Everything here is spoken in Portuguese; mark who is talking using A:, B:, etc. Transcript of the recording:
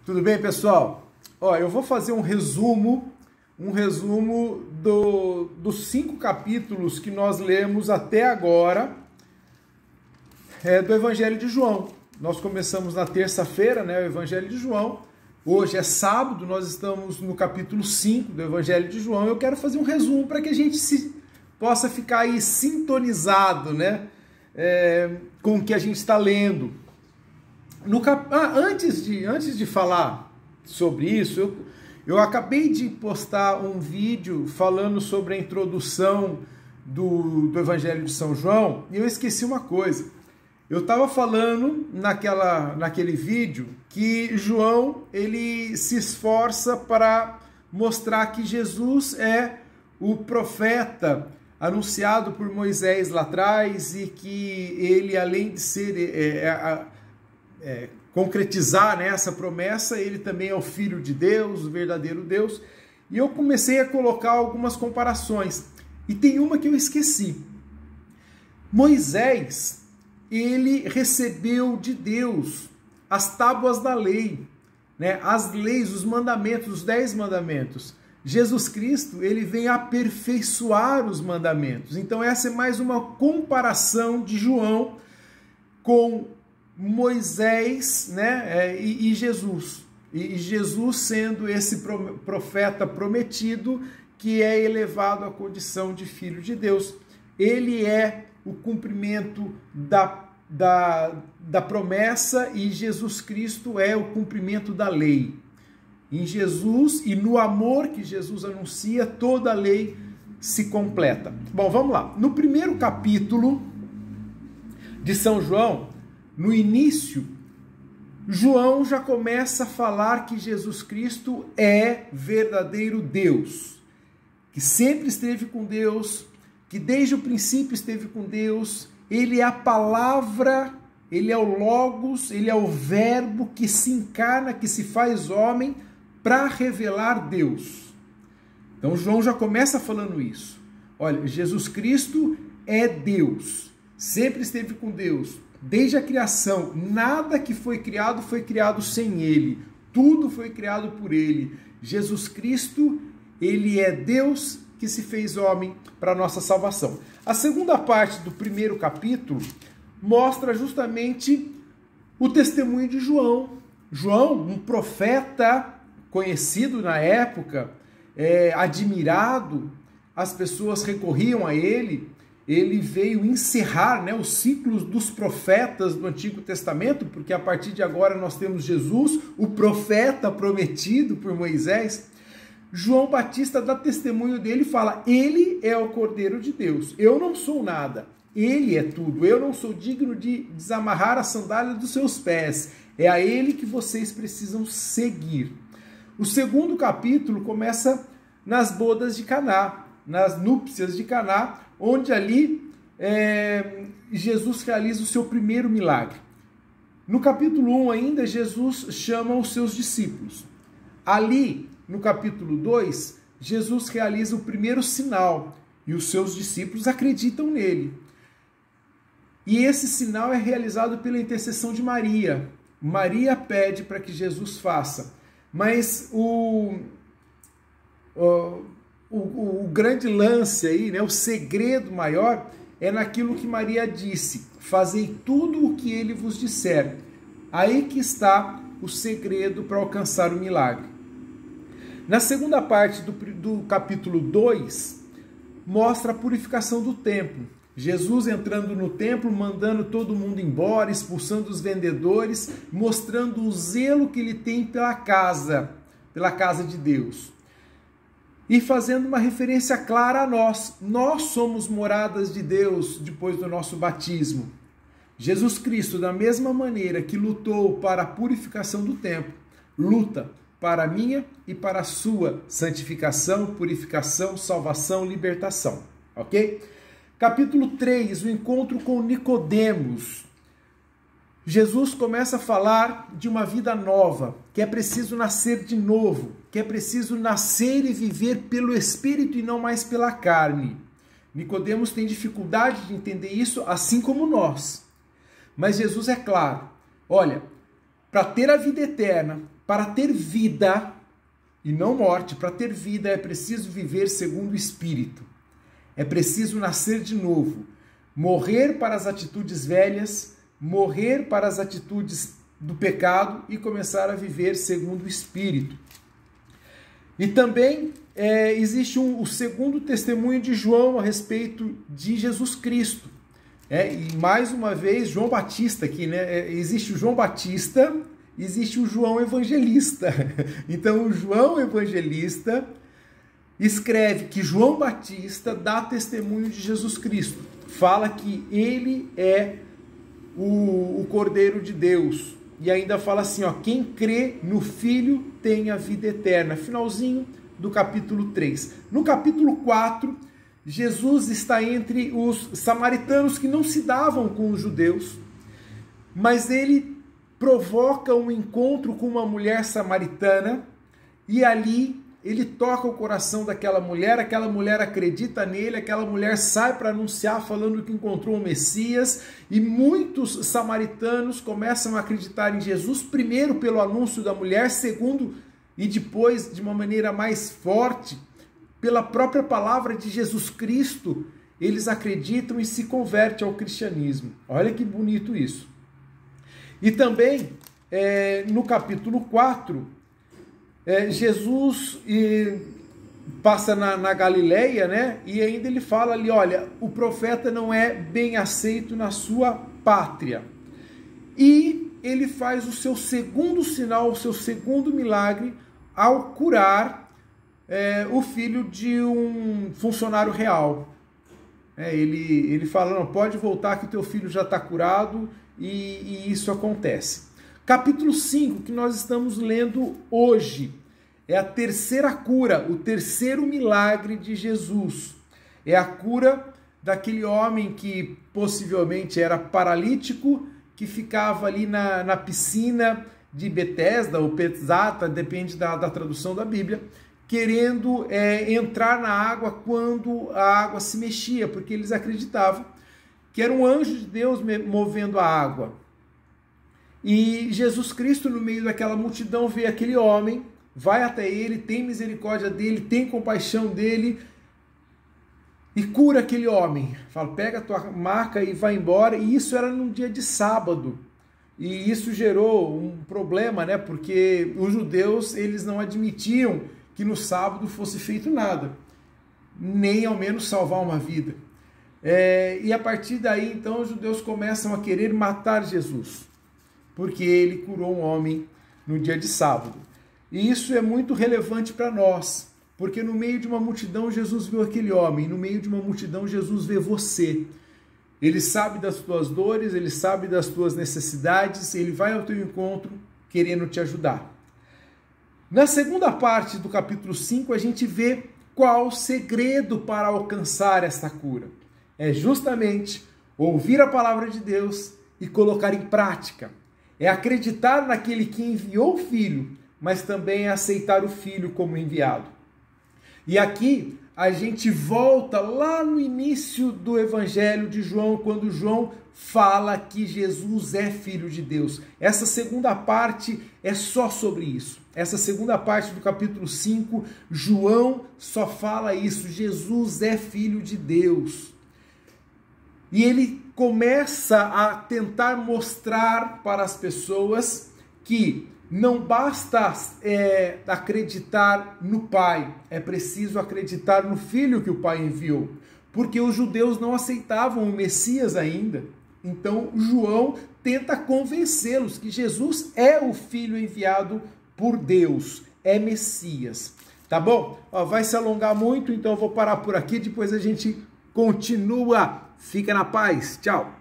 A: Tudo bem, pessoal? Ó, eu vou fazer um resumo dos 5 capítulos que nós lemos até agora do Evangelho de João. Nós começamos na terça-feira, né, o Evangelho de João. Hoje é sábado, nós estamos no capítulo 5 do Evangelho de João. Eu quero fazer um resumo para que a gente possa ficar aí sintonizado, né, com o que a gente está lendo. Antes de falar sobre isso, eu acabei de postar um vídeo falando sobre a introdução do Evangelho de São João e eu esqueci uma coisa. Eu estava falando naquele vídeo que João ele se esforça para mostrar que Jesus é o profeta anunciado por Moisés lá atrás e que ele, além de ser concretizar, né, essa promessa, ele também é o Filho de Deus, o verdadeiro Deus. E eu comecei a colocar algumas comparações. E tem uma que eu esqueci. Moisés, ele recebeu de Deus as tábuas da lei, né, as leis, os mandamentos, os 10 mandamentos. Jesus Cristo, ele vem aperfeiçoar os mandamentos. Então essa é mais uma comparação de João com Moisés, né, e Jesus. E Jesus sendo esse profeta prometido que é elevado à condição de Filho de Deus. Ele é o cumprimento da promessa e Jesus Cristo é o cumprimento da lei. Em Jesus e no amor que Jesus anuncia, toda a lei se completa. Bom, vamos lá. No primeiro capítulo de São João, no início, João já começa a falar que Jesus Cristo é verdadeiro Deus, que sempre esteve com Deus, que desde o princípio esteve com Deus, ele é a palavra, ele é o Logos, ele é o verbo que se encarna, que se faz homem para revelar Deus. Então João já começa falando isso. Olha, Jesus Cristo é Deus, sempre esteve com Deus. Desde a criação, nada que foi criado sem ele. Tudo foi criado por ele. Jesus Cristo, ele é Deus que se fez homem para a nossa salvação. A segunda parte do primeiro capítulo mostra justamente o testemunho de João. João, um profeta conhecido na época, admirado, as pessoas recorriam a ele. Ele veio encerrar, né, os ciclos dos profetas do Antigo Testamento, porque a partir de agora nós temos Jesus, o profeta prometido por Moisés. João Batista dá testemunho dele e fala: ele é o Cordeiro de Deus, eu não sou nada, ele é tudo, eu não sou digno de desamarrar a sandália dos seus pés, é a ele que vocês precisam seguir. O segundo capítulo começa nas bodas de Caná, nas núpcias de Caná, onde ali Jesus realiza o seu primeiro milagre. No capítulo 1 ainda, Jesus chama os seus discípulos. Ali, no capítulo 2, Jesus realiza o primeiro sinal e os seus discípulos acreditam nele. E esse sinal é realizado pela intercessão de Maria. Maria pede para que Jesus faça, mas o grande lance aí, né, o segredo maior é naquilo que Maria disse: fazei tudo o que ele vos disser. Aí que está o segredo para alcançar o milagre. Na segunda parte do capítulo 2, mostra a purificação do templo. Jesus entrando no templo, mandando todo mundo embora, expulsando os vendedores, mostrando o zelo que ele tem pela casa de Deus. E fazendo uma referência clara a nós. Nós somos moradas de Deus depois do nosso batismo. Jesus Cristo, da mesma maneira que lutou para a purificação do templo, luta para a minha e para a sua santificação, purificação, salvação, libertação. Ok? Capítulo 3, o encontro com Nicodemos. Jesus começa a falar de uma vida nova, que é preciso nascer de novo, que é preciso nascer e viver pelo Espírito e não mais pela carne. Nicodemos tem dificuldade de entender isso, assim como nós. Mas Jesus é claro: olha, para ter a vida eterna, para ter vida e não morte, para ter vida é preciso viver segundo o Espírito. É preciso nascer de novo, morrer para as atitudes velhas, morrer para as atitudes do pecado e começar a viver segundo o Espírito. E também existe o segundo testemunho de João a respeito de Jesus Cristo. E mais uma vez, João Batista aqui, né? Existe o João Batista, existe o João Evangelista. Então, o João Evangelista escreve que João Batista dá testemunho de Jesus Cristo. Fala que ele é o Cordeiro de Deus. E ainda fala assim, ó, quem crê no Filho tem a vida eterna. Finalzinho do capítulo 3. No capítulo 4, Jesus está entre os samaritanos que não se davam com os judeus, mas ele provoca um encontro com uma mulher samaritana e ali ele toca o coração daquela mulher, aquela mulher acredita nele, aquela mulher sai para anunciar falando que encontrou o Messias e muitos samaritanos começam a acreditar em Jesus, primeiro pelo anúncio da mulher, segundo e depois de uma maneira mais forte, pela própria palavra de Jesus Cristo, eles acreditam e se convertem ao cristianismo. Olha que bonito isso. E também, no capítulo 4, Jesus passa na Galileia, né? E ainda ele fala ali, olha, o profeta não é bem aceito na sua pátria. E ele faz o seu segundo sinal, o seu segundo milagre, ao curar o filho de um funcionário real. Ele fala, não, pode voltar que teu filho já está curado, e isso acontece. Capítulo 5, que nós estamos lendo hoje, é a terceira cura, o terceiro milagre de Jesus. É a cura daquele homem que possivelmente era paralítico, que ficava ali na piscina de Betesda, ou Petzata, depende da tradução da Bíblia, querendo entrar na água quando a água se mexia, porque eles acreditavam que era um anjo de Deus movendo a água. E Jesus Cristo, no meio daquela multidão, vê aquele homem, vai até ele, tem misericórdia dele, tem compaixão dele e cura aquele homem. Fala, pega a tua maca e vai embora. E isso era num dia de sábado. E isso gerou um problema, né? Porque os judeus, eles não admitiam que no sábado fosse feito nada, nem ao menos salvar uma vida. E a partir daí, então, os judeus começam a querer matar Jesus, porque ele curou um homem no dia de sábado. E isso é muito relevante para nós, porque no meio de uma multidão Jesus viu aquele homem, no meio de uma multidão Jesus vê você. Ele sabe das tuas dores, ele sabe das tuas necessidades, ele vai ao teu encontro querendo te ajudar. Na segunda parte do capítulo 5, a gente vê qual o segredo para alcançar esta cura. É justamente ouvir a palavra de Deus e colocar em prática. É acreditar naquele que enviou o Filho, mas também é aceitar o Filho como enviado. E aqui a gente volta lá no início do Evangelho de João, quando João fala que Jesus é Filho de Deus. Essa segunda parte é só sobre isso. Essa segunda parte do capítulo 5, João só fala isso. Jesus é Filho de Deus. E ele começa a tentar mostrar para as pessoas que não basta acreditar no Pai, é preciso acreditar no Filho que o Pai enviou, porque os judeus não aceitavam o Messias ainda. Então João tenta convencê-los que Jesus é o Filho enviado por Deus, é Messias. Tá bom? Vai se alongar muito, então eu vou parar por aqui, depois a gente continua. Fica na paz, tchau!